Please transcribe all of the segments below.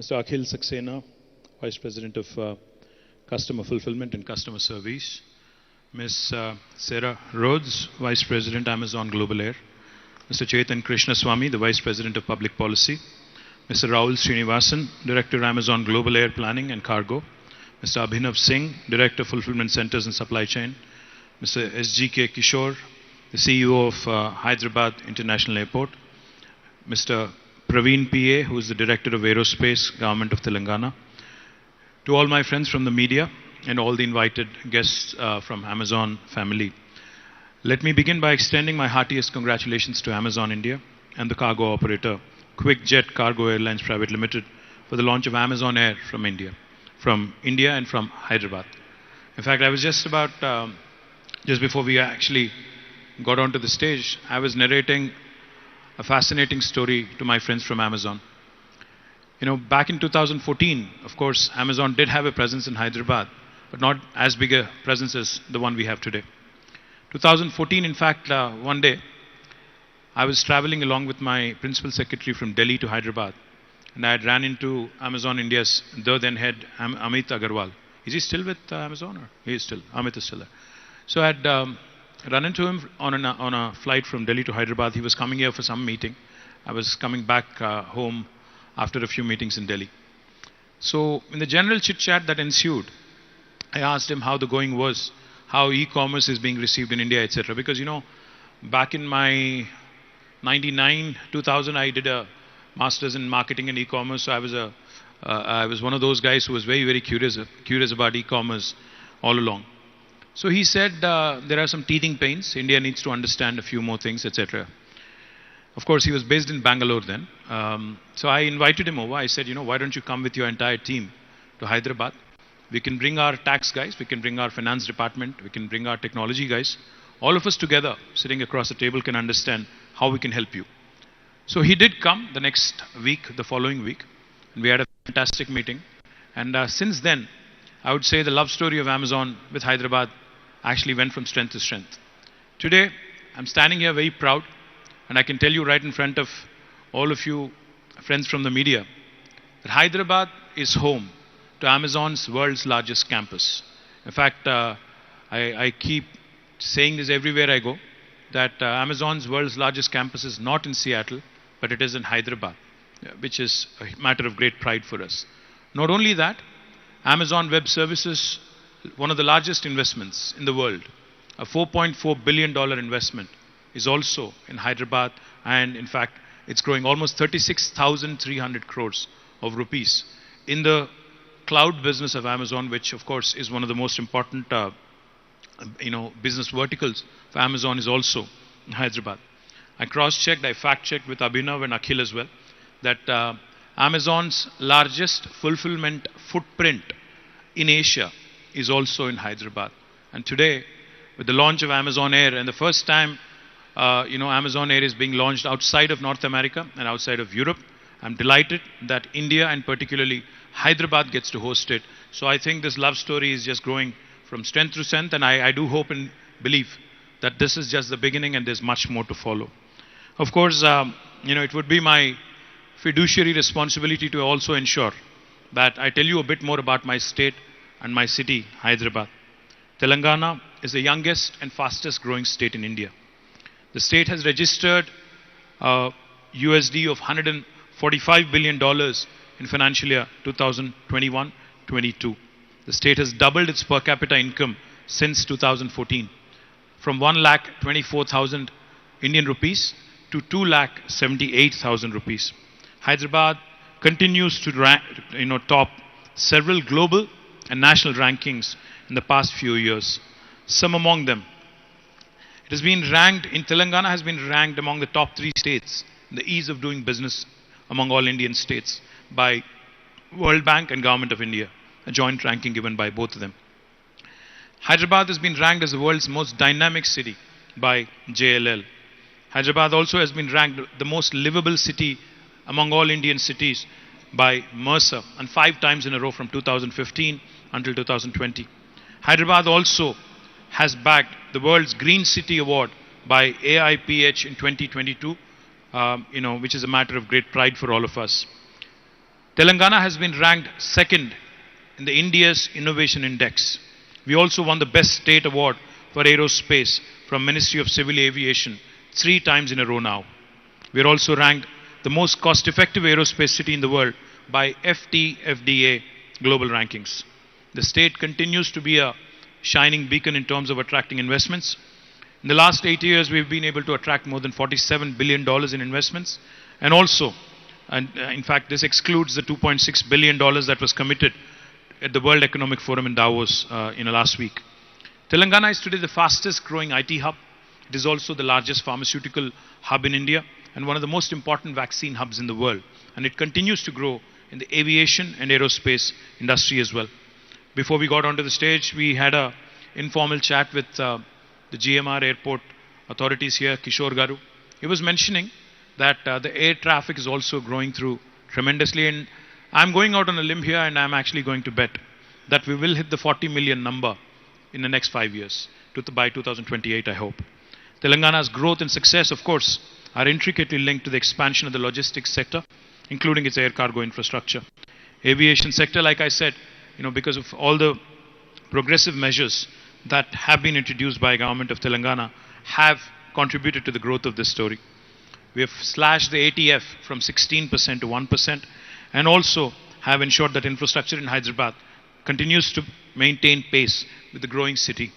Mr. Akhil Saxena, Vice President of Customer Fulfillment and Customer Service. Ms. Sarah Rhodes, Vice President, Amazon Global Air. Mr. Chetan Krishnaswamy, the Vice President of Public Policy. Mr. Rahul Srinivasan, Director, Amazon Global Air Planning and Cargo. Mr. Abhinav Singh, Director, Fulfillment Centers and Supply Chain. Mr. SGK Kishore, the CEO of Hyderabad International Airport. Mr. Praveen PA, who is the Director of Aerospace, Government of Telangana. To all my friends from the media and all the invited guests from Amazon family, let me begin by extending my heartiest congratulations to Amazon India and the cargo operator QuickJet Cargo Airlines Private Limited for the launch of Amazon Air from India and from Hyderabad. In fact, I was just before we actually got onto the stage, I was narrating a fascinating story to my friends from Amazon. You know, back in 2014, of course, Amazon did have a presence in Hyderabad, but not as big a presence as the one we have today. 2014, in fact, one day, I was traveling along with my principal secretary from Delhi to Hyderabad, and I had ran into Amazon India's then head, Amit Agarwal. Is he still with Amazon? Or he is still. Amit is still there. So I had run into him on a flight from Delhi to Hyderabad. He was coming here for some meeting. I was coming back home after a few meetings in Delhi. So in the general chit-chat that ensued, I asked him how the going was, how e-commerce is being received in India, etc. Because, you know, back in my 99, 2000, I did a master's in marketing and e-commerce. So I was one of those guys who was very, very curious about e-commerce all along. So he said there are some teething pains. India needs to understand a few more things, etc. Of course, he was based in Bangalore then. So I invited him over. I said, you know, why don't you come with your entire team to Hyderabad? We can bring our tax guys, we can bring our finance department, we can bring our technology guys. All of us together, sitting across the table, can understand how we can help you. So he did come the next week, the following week, and we had a fantastic meeting. And since then, I would say the love story of Amazon with Hyderabad actually went from strength to strength. Today, I'm standing here very proud, and I can tell you right in front of all of you friends from the media, that Hyderabad is home to Amazon's world's largest campus. In fact, I keep saying this everywhere I go, that Amazon's world's largest campus is not in Seattle, but it is in Hyderabad, which is a matter of great pride for us. Not only that, Amazon Web Services, one of the largest investments in the world, a $4.4 billion investment, is also in Hyderabad, and in fact, it's growing almost 36,300 crores of rupees in the cloud business of Amazon, which of course is one of the most important business verticals for Amazon, is also in Hyderabad. I cross-checked, I fact-checked with Abhinav and Akhil as well, that Amazon's largest fulfillment footprint in Asia is also in Hyderabad. And today, with the launch of Amazon Air, and the first time Amazon Air is being launched outside of North America and outside of Europe, I'm delighted that India and particularly Hyderabad gets to host it. So I think this love story is just growing from strength to strength, and I do hope and believe that this is just the beginning and there's much more to follow. Of course, it would be my fiduciary responsibility to also ensure that I tell you a bit more about my state and my city, Hyderabad. Telangana is the youngest and fastest growing state in India. The state has registered USD of $145 billion in financial year 2021-22. The state has doubled its per capita income since 2014, from 1,24,000 Indian rupees to 2,78,000 rupees. Hyderabad continues to top several global and national rankings in the past few years. Some among them, Telangana has been ranked among the top 3 states in the ease of doing business among all Indian states by World Bank and Government of India, a joint ranking given by both of them. Hyderabad has been ranked as the world's most dynamic city by JLL. Hyderabad also has been ranked the most livable city among all Indian cities by Mercer, and 5 times in a row from 2015 until 2020. Hyderabad also has bagged the world's Green City Award by AIPH in 2022, which is a matter of great pride for all of us. Telangana has been ranked second in the India's Innovation Index. We also won the Best State Award for Aerospace from Ministry of Civil Aviation 3 times in a row now. We are also ranked the most cost-effective aerospace city in the world by FTFDA global rankings. The state continues to be a shining beacon in terms of attracting investments. In the last 8 years, we've been able to attract more than $47 billion in investments. And also, in fact, this excludes the $2.6 billion that was committed at the World Economic Forum in Davos in the last week. Telangana is today the fastest growing IT hub. It is also the largest pharmaceutical hub in India and one of the most important vaccine hubs in the world. And it continues to grow in the aviation and aerospace industry as well. Before we got onto the stage, we had an informal chat with the GMR airport authorities here, Kishore Garu. He was mentioning that the air traffic is also growing through tremendously, and I'm going out on a limb here and I'm actually going to bet that we will hit the 40 million number in the next 5 years, by 2028 I hope. Telangana's growth and success, of course, are intricately linked to the expansion of the logistics sector, including its air cargo infrastructure. Aviation sector, like I said, because of all the progressive measures that have been introduced by government of Telangana have contributed to the growth of this story. We have slashed the ATF from 16% to 1% and also have ensured that infrastructure in Hyderabad continues to maintain pace with the growing city.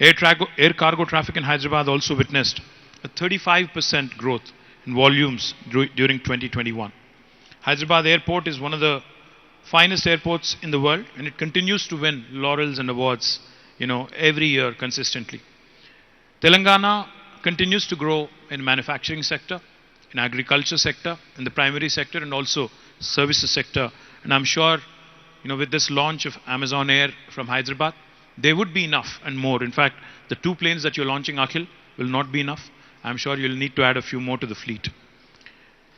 Air cargo traffic in Hyderabad also witnessed a 35% growth in volumes during 2021. Hyderabad Airport is one of the finest airports in the world and it continues to win laurels and awards, every year consistently. Telangana continues to grow in manufacturing sector, in agriculture sector, in the primary sector and also services sector. And I'm sure, with this launch of Amazon Air from Hyderabad, there would be enough and more. In fact, the 2 planes that you're launching, Akhil, will not be enough. I'm sure you'll need to add a few more to the fleet.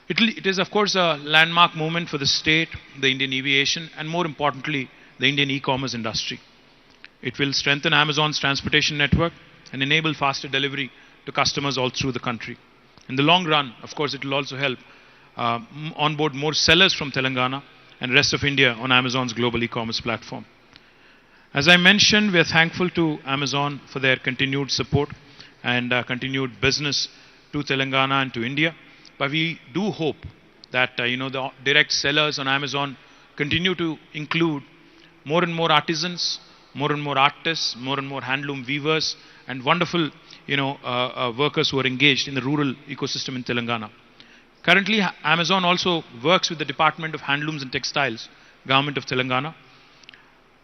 It is, of course, a landmark moment for the state, the Indian aviation, and more importantly, the Indian e-commerce industry. It will strengthen Amazon's transportation network and enable faster delivery to customers all through the country. In the long run, of course, it will also help onboard more sellers from Telangana and rest of India on Amazon's global e-commerce platform. As I mentioned, we are thankful to Amazon for their continued support and continued business to Telangana and to India. But we do hope that the direct sellers on Amazon continue to include more and more artisans, more and more artists, more and more handloom weavers, and wonderful workers who are engaged in the rural ecosystem in Telangana. Currently, Amazon also works with the Department of Handlooms and Textiles, Government of Telangana,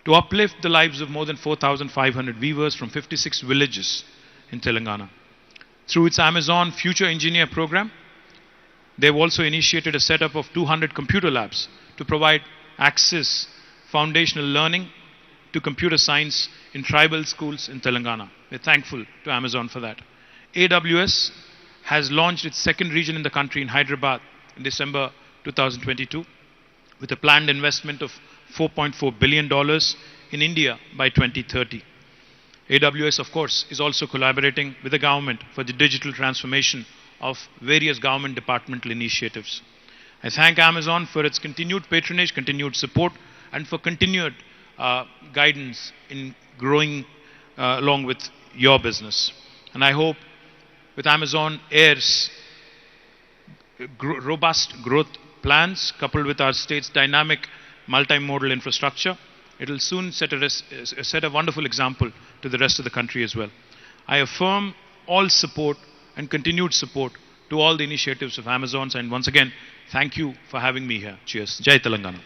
to uplift the lives of more than 4,500 weavers from 56 villages in Telangana. Through its Amazon Future Engineer program, they've also initiated a setup of 200 computer labs to provide access, foundational learning to computer science in tribal schools in Telangana. We're thankful to Amazon for that. AWS has launched its second region in the country in Hyderabad in December 2022 with a planned investment of $4.4 billion in India by 2030. AWS, of course, is also collaborating with the government for the digital transformation of various government departmental initiatives. I thank Amazon for its continued patronage, continued support, and for continued guidance in growing along with your business. And I hope with Amazon Air's robust growth plans, coupled with our state's dynamic multimodal infrastructure, it will soon set a wonderful example to the rest of the country as well. I affirm all support and continued support to all the initiatives of Amazon, and once again, thank you for having me here. Cheers. Jai Telangana.